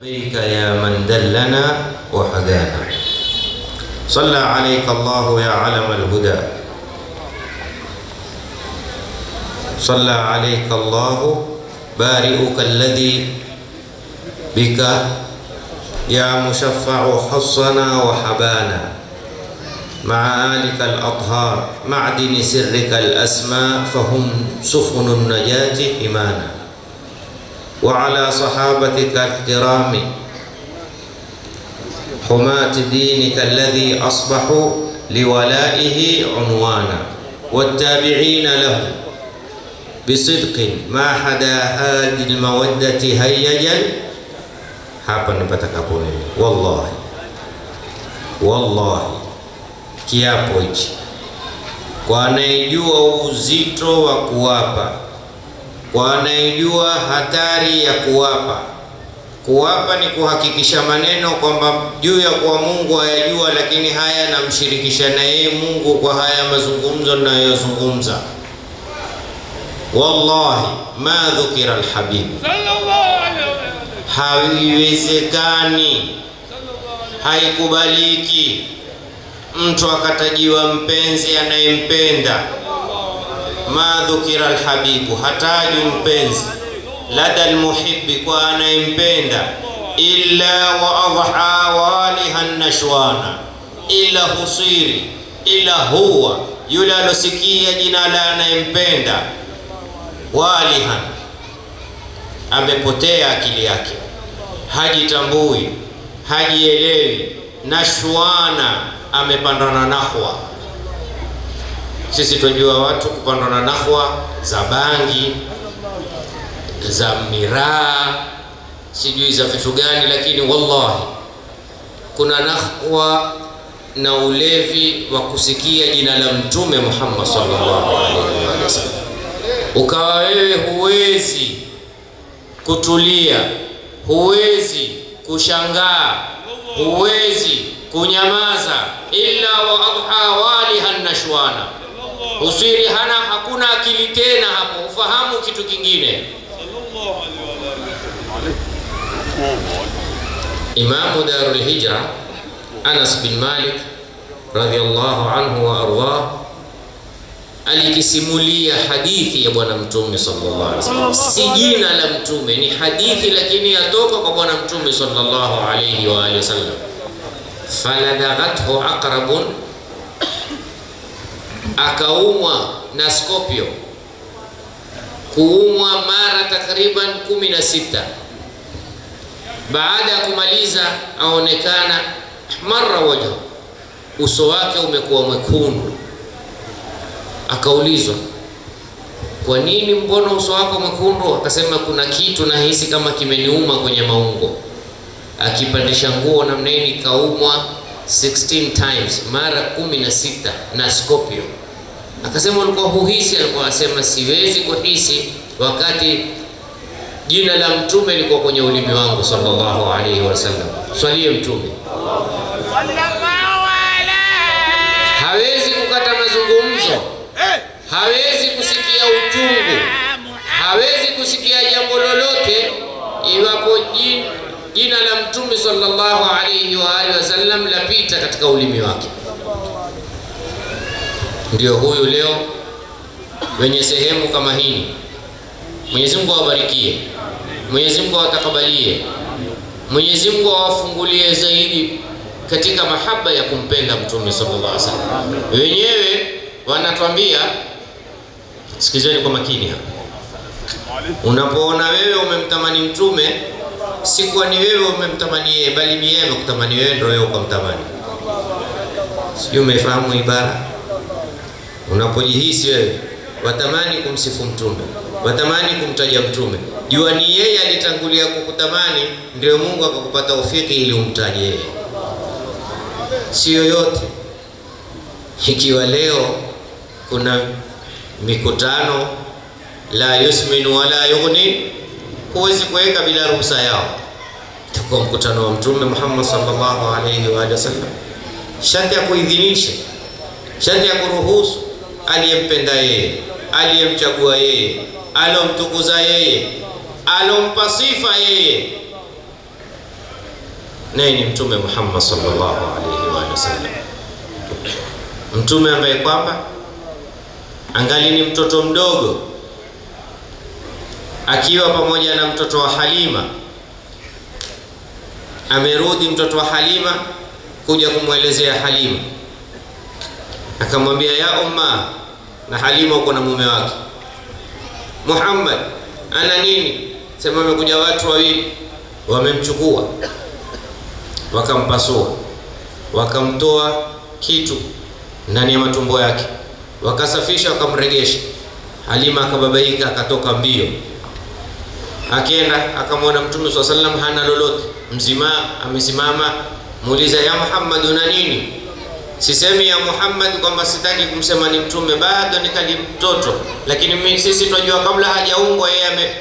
بك يا من دلنا وهدانا. صلى عليك الله يا علم الهدى، صلى عليك الله بارئك الذي بك يا مشفع حصنا وحبانا، مع آلك الأطهار معدن سرك الأسماء فهم سفن النجاة إمانا، وعلى صحابتك الكرام حماة دينك الذي أصبحوا لولائه عنوانا، والتابعين له بصدق ما حدا هذه المودة هيجل. Hapa nipatakapo mimi, wallahi kiapo hichi kwa anayejua uzito wa kuwapa, kwa anayejua hatari ya kuwapa. Kuwapa ni kuhakikisha maneno kwamba juu ya kuwa Mungu hayajua, lakini haya namshirikisha na yeye Mungu kwa haya mazungumzo ninayozungumza. Wallahi ma dhukira alhabib, haiwezekani, haikubaliki mtu akatajiwa mpenzi anayempenda. Ma dhukira alhabibu, hataju mpenzi lada almuhibbi, kwa anayempenda. Illa wa adha walihan nashwana, illa husiri, illa huwa yule alosikia jina la anayempenda. Walihan, amepotea akili yake, hajitambui, hajielewi. Nashwana, amepandana nahwa. Sisi tunajua watu kupandana nahwa za bangi, za miraa, sijui za vitu gani, lakini wallahi kuna nahwa na ulevi wa kusikia jina la Mtume Muhammad sallallahu alaihi wasallam, ukawa wewe huwezi kutulia, huwezi kushangaa, huwezi kunyamaza. Illa wa adha walihan nashwana, usiri hakuna akili tena hapo, ufahamu kitu kingine. Imamu Darul Hijra Anas bin Malik radhiyallahu anhu wa ardah alikisimulia hadithi ya Bwana Mtume sallallahu alaihi wasallam. Si jina la Mtume, ni hadithi, lakini yatoka kwa Bwana Mtume sallallahu alaihi wa alihi wasallam. Faladaghathu aqrabun, akaumwa na scorpio, kuumwa mara takriban 16. Baada ya kumaliza aonekana mara wajhu, uso wake umekuwa mwekundu. Akaulizwa, kwa nini, mbona uso wako mwekundu? Akasema, kuna kitu nahisi kama kimeniuma kwenye maungo. Akipandisha nguo namna hii kaumwa 16 times, mara 16 na scorpio. Akasema, ulikuwa huhisi? Alikuwa asema, siwezi kuhisi wakati jina la Mtume liko kwenye ulimi wangu sallallahu alaihi wasallam. Swalie Mtume. Hawezi kukata mazungumzo, hawezi kusikia utungu, hawezi kusikia jambo lolote iwapo jina la Mtume sallallahu alaihi wa alihi wasallam lapita katika ulimi wake. Ndio huyu leo wenye sehemu kama hii, Mwenyezi Mungu awabarikie, Mwenyezi Mungu awatakabalie, Mwenyezi Mungu awafungulie zaidi katika mahaba ya kumpenda Mtume sallallahu alaihi wasallam. Wenyewe wanatuambia, sikizeni kwa makini hapa, unapoona wewe umemtamani Mtume, si kwa ni wewe umemtamani yeye, bali ni yeye amekutamani wewe, ndio wewe ukamtamani. Sijui umefahamu ibara? Unapojihisi wewe watamani kumsifu Mtume, watamani kumtaja Mtume, jua ni yeye alitangulia kukutamani, ndio Mungu akakupa taufiki ili umtaje yeye, si yoyote. Ikiwa leo kuna mikutano la yusminu wala yughni, huwezi kuweka bila ruhusa yao. Itakuwa mkutano wa Mtume Muhammad sallallahu alaihi wa sallam, sharti ya kuidhinisha, sharti ya kuruhusu, aliyempenda yeye, aliyemchagua yeye, alomtukuza yeye, alompa sifa yeye, naye ni Mtume Muhammad sallallahu alaihi wa sallam, mtume ambaye kwamba angali ni mtoto mdogo, akiwa pamoja na mtoto wa Halima. Amerudi mtoto wa Halima kuja kumwelezea Halima, akamwambia ya umma, na Halima uko na mume wake Muhammad, ana nini? Sema wamekuja watu wawili, wamemchukua wakampasua, wakamtoa kitu ndani ya matumbo yake, wakasafisha, wakamregesha. Halima akababaika, akatoka mbio, akienda akamwona Mtume swalla sallam hana lolote, mzima amesimama. Muuliza, ya Muhammad una nini? Sisemi ya Muhammad kwamba sitaki kumsema ni mtume, bado nikali mtoto, lakini sisi tunajua kabla hajaumbwa yeye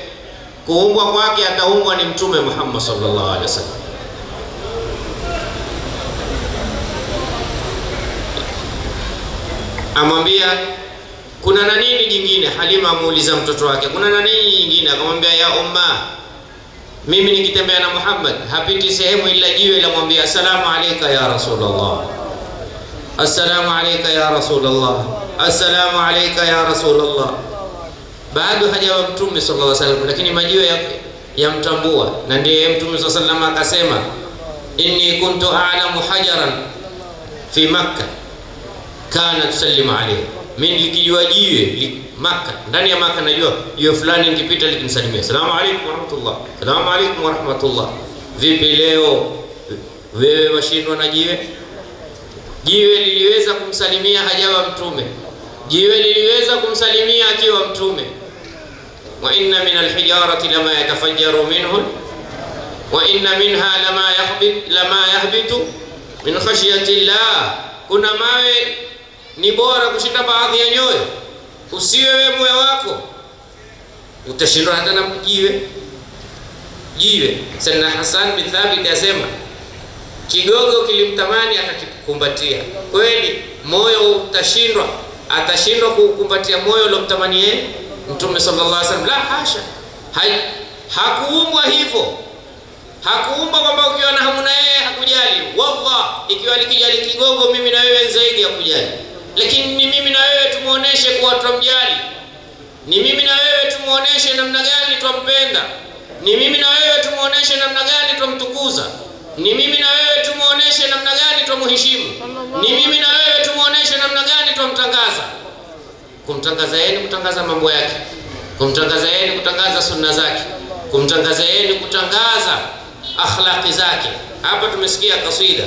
kuumbwa kwake ataumbwa ni Mtume Muhammad sallallahu alaihi wasallam. Amwambia kuna na nini jingine? Halima amuuliza mtoto wake, kuna na nini jingine? Akamwambia ya umma, mimi nikitembea na Muhammad hapiti sehemu ila jiwe la mwambia assalamu alayka ya Rasulullah, assalamu alayka ya Rasulullah, assalamu alayka ya Rasulullah. Bado hajawa Mtume sallallahu alaihi wasallam, lakini majiwe yamtambua. Na ndiye Mtume sallallahu alaihi wasallam akasema, inni kuntu a'lamu hajaran fi Makkah kana tusallimu alayhi, mimi likijua jiwe Makkah, ndani ya Makkah najua jiwe fulani nikipita likimsalimia assalamu alaykum wa rahmatullah, assalamu alaykum wa rahmatullah. Vipi leo wewe washindwa na jiwe? Jiwe liliweza kumsalimia hajawa Mtume, jiwe liliweza kumsalimia akiwa Mtume. Wa inna min alhijarati lama yatafajjaru minhu wa inna minha lama yahbitu min khashyati llah. Kuna mawe ni bora kushinda baadhi ya nyoyo. Usiwe wewe moyo wako utashindwa hata na jiwe. Sayyidina Hassan bin Thabit asema kigogo kilimtamani akakikumbatia. Kweli moyo utashindwa, atashindwa kukumbatia moyo ulomtamani yeye Mtume sallallahu alaihi wasallam? La hasha, hakuumbwa hivyo. Hakuumba kwamba ukiwa na hamu na yeye hakujali. Wallah, ikiwa likijali kigogo, mimi na wewe zaidi ya kujali. Lakini ni mimi na wewe tumuoneshe kuwa tunamjali, ni mimi na wewe tumuoneshe namna gani twampenda, ni mimi na wewe tumuoneshe namna gani twamtukuza, ni mimi na wewe tumuoneshe namna gani twamheshimu, ni mimi na wewe tumuoneshe namna gani twamtangaza. Kumtangaza yeye ni kutangaza mambo yake, kumtangaza yeye ni kutangaza sunna zake, kumtangaza yeye ni kutangaza akhlaqi zake. Hapa tumesikia kasida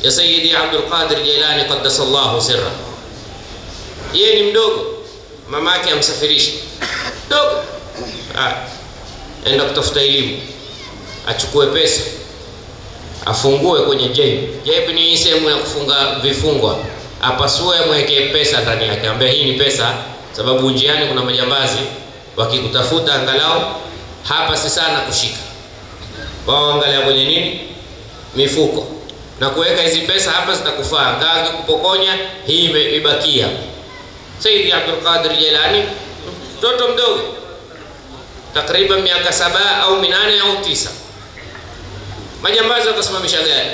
ya Sayyidi Abdul Qadir Jilani qaddasallahu sirra. Yeye ni mdogo, mamake amsafirisha dogo, enda kutafuta elimu, achukue pesa afungue kwenye jeb ni sehemu ya kufunga vifungwa, apasue mweke pesa ndani yake, ambaye hii ni pesa, sababu njiani kuna majambazi wakikutafuta, angalau hapa si sana kushika, wao angalia kwenye nini, mifuko, na kuweka hizi pesa hapa zitakufaa, ngazi kupokonya hii imebakia. Sayyidi Abdul Qadir Jilani mtoto mdogo, takriban miaka 7 au 8 au 9, majambazi wakasimamisha gari,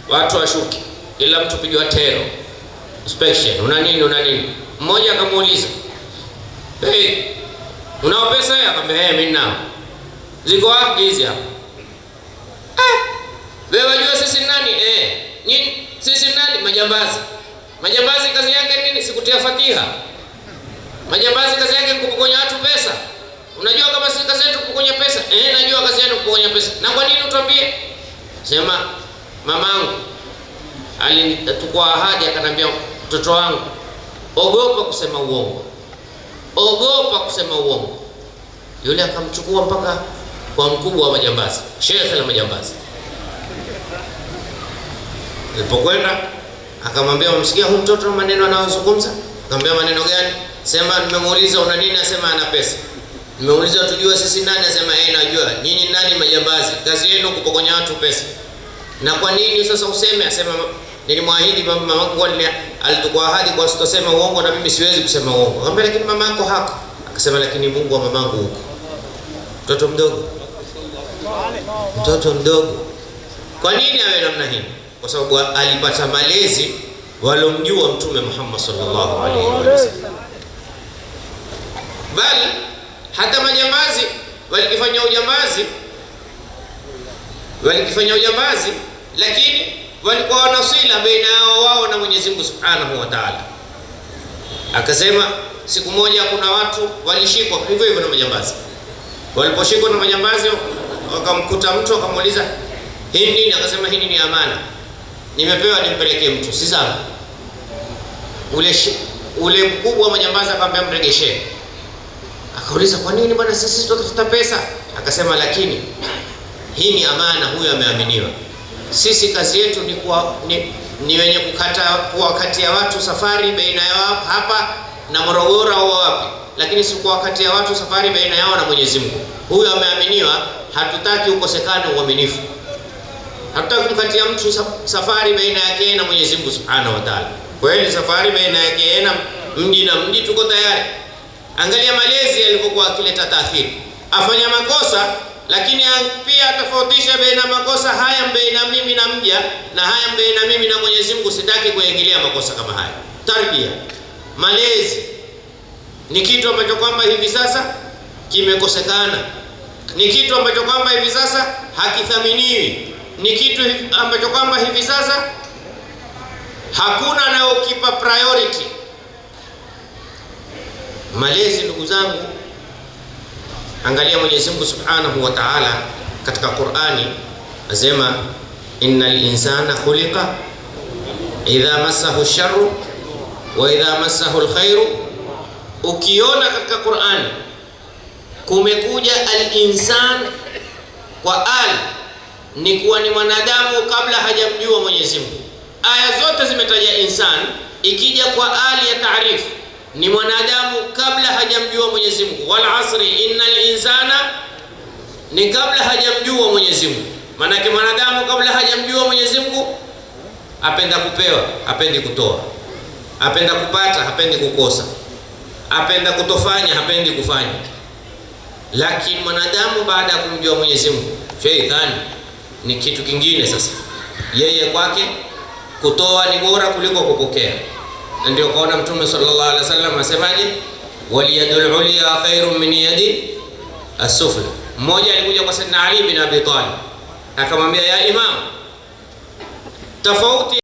watu washuki, kila mtu pigwa tero inspection, una nini. Mmoja akamuuliza, hey, unao pesa? Akamwambia mimi ninao. Ziko wapi hizi hapa? Wewe wajua sisi nani? Nyinyi sisi nani? Majambazi. Majambazi kazi yake nini? Sikutia Fatiha. Majambazi kazi yake kupokonya watu pesa. Unajua kama sisi kazi yetu kupokonya pesa? Najua kazi yetu kupokonya pesa. Na kwa nini utwambie? Sema mamangu alinitukua ahadi, akanambia mtoto wangu, ogopa kusema uongo, ogopa kusema uongo. Yule akamchukua mpaka kwa mkubwa wa majambazi, shekhe la majambazi. Alipokwenda akamwambia, umsikia huyu mtoto maneno anayozungumza? Akamwambia, maneno gani? Sema nimemuuliza una nini? Asema ana pesa. Nimemuuliza tujue sisi nani? Asema najua. Nyinyi nani? Majambazi, kazi yenu kupokonya watu pesa. Na kwa nini sasa useme? Asema nilimwahidi mama wangu, alitukua ahadi kwa sitosema uongo, na mimi siwezi kusema uongo. Akamwambia, lakini mama yako hako. Akasema, lakini Mungu wa mamangu huko. Mtoto mdogo, mtoto mdogo. Kwa nini awe namna hii? Kwa sababu alipata malezi walomjua Mtume Muhammad sallallahu alaihi wasallam. Bali hata majambazi walikifanya ujambazi, lakini walikuwa wanasila baina yao wao na Mwenyezi Mungu Subhanahu wa Ta'ala. Akasema siku moja kuna watu walishikwa hivyo hivyo na majambazi. Waliposhikwa na majambazi, wakamkuta mtu, akamuuliza hii nini? Akasema hii ni amana, nimepewa nimpelekee mtu, si zangu. Ule mkubwa wa majambazi akamwambia mregeshe. Akauliza kwa nini bwana, sisi tutafuta pesa? Akasema lakini hii ni amana, huyo ameaminiwa. Sisi kazi yetu ni wenye kuwa kati ya watu safari baina yao hapa na Morogoro au wapi, lakini si kwa kati ya watu safari baina yao na Mwenyezi Mungu. Huyo ameaminiwa, hatutaki ukosekane uaminifu. Hatutaki kumkatia mtu safari baina yake na Mwenyezi Mungu Subhanahu wa Ta'ala. Kweli safari baina yake na mji tuko tayari. Angalia malezi yalivyokuwa akileta taathiri. Afanya makosa, lakini pia atofautisha baina makosa haya baina mimi na mja na haya baina mimi na Mwenyezi Mungu. Sitaki kuingilia makosa kama haya. Tarbia, malezi ni kitu ambacho kwamba hivi sasa kimekosekana, ni kitu ambacho kwamba hivi sasa hakithaminiwi, ni kitu ambacho kwamba hivi sasa hakuna anayokipa priority. Malezi, ndugu zangu, angalia Mwenyezi Mungu Subhanahu wa Ta'ala katika Qur'ani asema innal insana khuliqa idha massahu ash-sharru wa idha massahu al-khairu. Ukiona katika Qur'ani kumekuja al-insan kwa ni kuwa ni mwanadamu kabla hajamjua Mwenyezi Mungu. Aya zote zimetaja insan, ikija kwa ya taarifu ni mwanadamu kabla hajamjua Mwenyezi Mungu. Wal asri innal insana ni kabla hajamjua Mwenyezi Mungu. Maana yake mwanadamu kabla hajamjua Mwenyezi Mungu apenda kupewa, hapendi kutoa, apenda kupata, hapendi kukosa, apenda kutofanya, hapendi kufanya. Lakini mwanadamu baada ya kumjua Mwenyezi Mungu, sheitani ni kitu kingine. Sasa yeye kwake kutoa ni bora kuliko kupokea. Ndio kaona Mtume sallallahu alaihi wasallam asemaje, waliyadul ulya khairun min yadi as-sufla. Mmoja alikuja kwa Sayyidina Ali bin Abi Talib akamwambia, ya Imam, tofauti